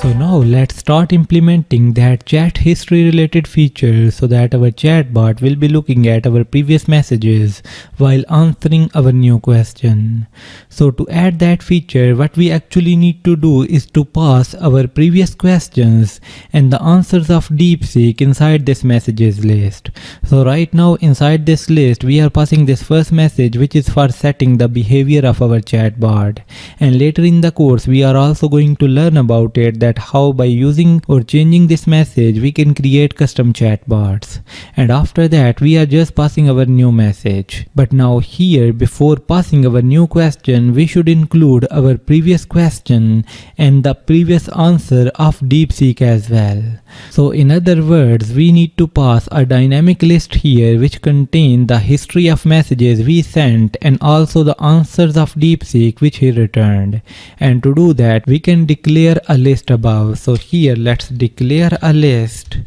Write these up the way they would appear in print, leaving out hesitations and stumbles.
So now let's start implementing that chat history related feature so that our chatbot will be looking at our previous messages while answering our new question. So to add that feature, what we actually need to do is to pass our previous questions and the answers of DeepSeek inside this messages list. So right now inside this list we are passing this first message, which is for setting the behavior of our chatbot, and later in the course we are also going to learn about it, that how by using or changing this message we can create custom chatbots. And after that we are just passing our new message. But now here, before passing our new question, we should include our previous question and the previous answer of DeepSeek as well. So in other words, we need to pass a dynamic list here which contain the history of messages we sent and also the answers of DeepSeek which he returned. And to do that we can declare a list above. So here let's declare a list,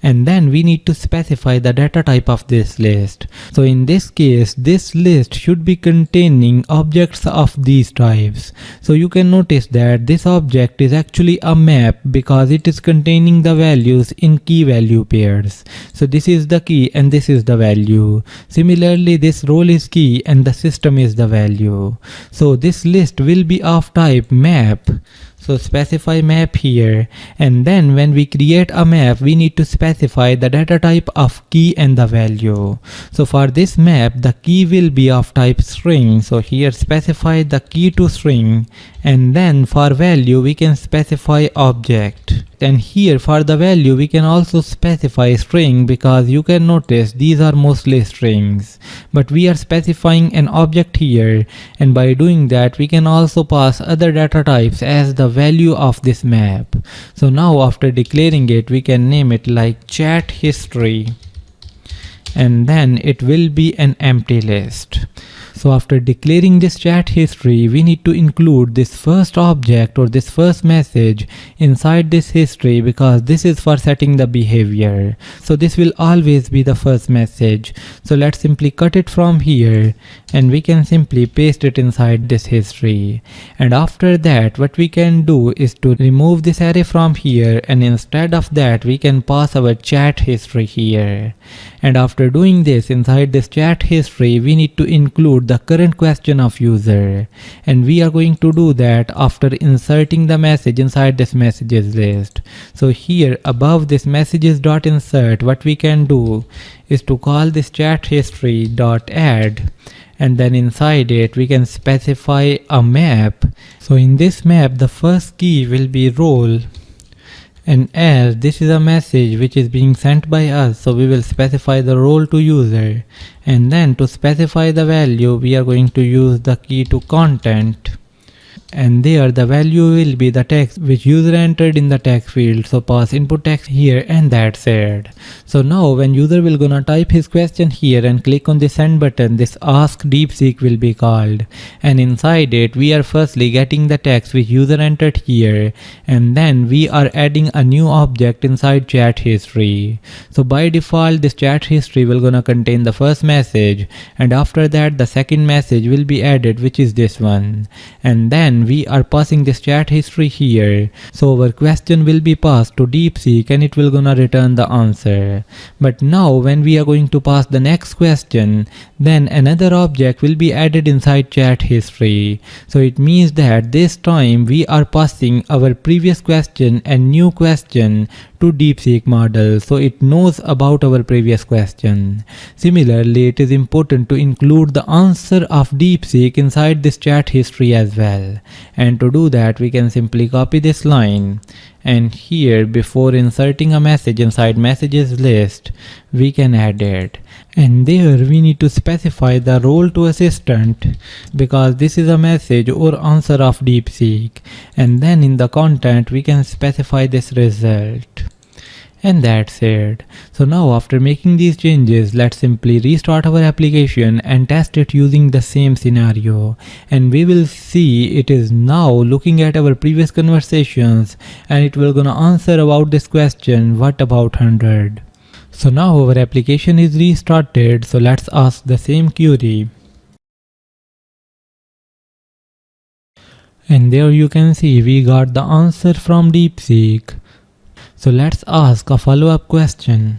and then we need to specify the data type of this list. So in this case, this list should be containing objects of these types. So you can notice that this object is actually a map because it is containing the values in key value pairs. So this is the key and this is the value. Similarly, this role is key and the system is the value. So this list will be of type map. So specify map here, and then when we create a map we need to specify the data type of key and the value. So for this map the key will be of type string, so here specify the key to string, and then for value we can specify object. And here for the value we can also specify string, because you can notice these are mostly strings, but we are specifying an object here, and by doing that we can also pass other data types as the value of this map. So now after declaring it we can name it like chat history, and then it will be an empty list. So after declaring this chat history, we need to include this first object or this first message inside this history, because this is for setting the behavior. So this will always be the first message. So let's simply cut it from here and we can simply paste it inside this history. And after that what we can do is to remove this array from here, and instead of that we can pass our chat history here. And after doing this, inside this chat history we need to include the current question of user, and we are going to do that after inserting the message inside this messages list. So here above this messages.insert, what we can do is to call this chat history.add, and then inside it we can specify a map. So in this map the first key will be role, and as this is a message which is being sent by us, so we will specify the role to user, and then to specify the value we are going to use the key to content, and there the value will be the text which user entered in the text field. So pass input text here, and that's it. So now when user will gonna type his question here and click on the send button, this ask DeepSeek will be called, and inside it we are firstly getting the text which user entered here, and then we are adding a new object inside chat history. So by default this chat history will gonna contain the first message, and after that the second message will be added, which is this one, and then we are passing this chat history here. So our question will be passed to DeepSeek and it will gonna return the answer. But now when we are going to pass the next question, then another object will be added inside chat history. So it means that this time we are passing our previous question and new question to DeepSeek model, so it knows about our previous question. Similarly, it is important to include the answer of DeepSeek inside this chat history as well. And to do that we can simply copy this line, and here before inserting a message inside messages list we can add it, and there we need to specify the role to assistant, because this is a message or answer of DeepSeek, and then in the content we can specify this result. And that's it. So now after making these changes, let's simply restart our application and test it using the same scenario, and we will see it is now looking at our previous conversations and it will gonna answer about this question, what about 100. So now our application is restarted, so let's ask the same query. And there you can see we got the answer from DeepSeek. So let's ask a follow-up question.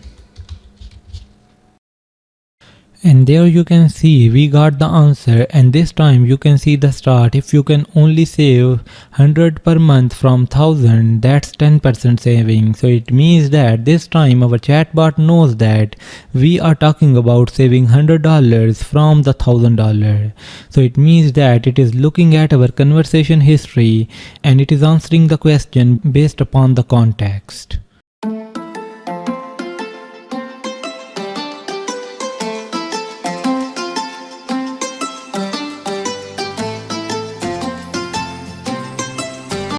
And there you can see we got the answer, and this time you can see the start. If you can only save 100 per month from 1000, that's 10% saving. So it means that this time our chatbot knows that we are talking about saving $100 from the $1000. So it means that it is looking at our conversation history and it is answering the question based upon the context.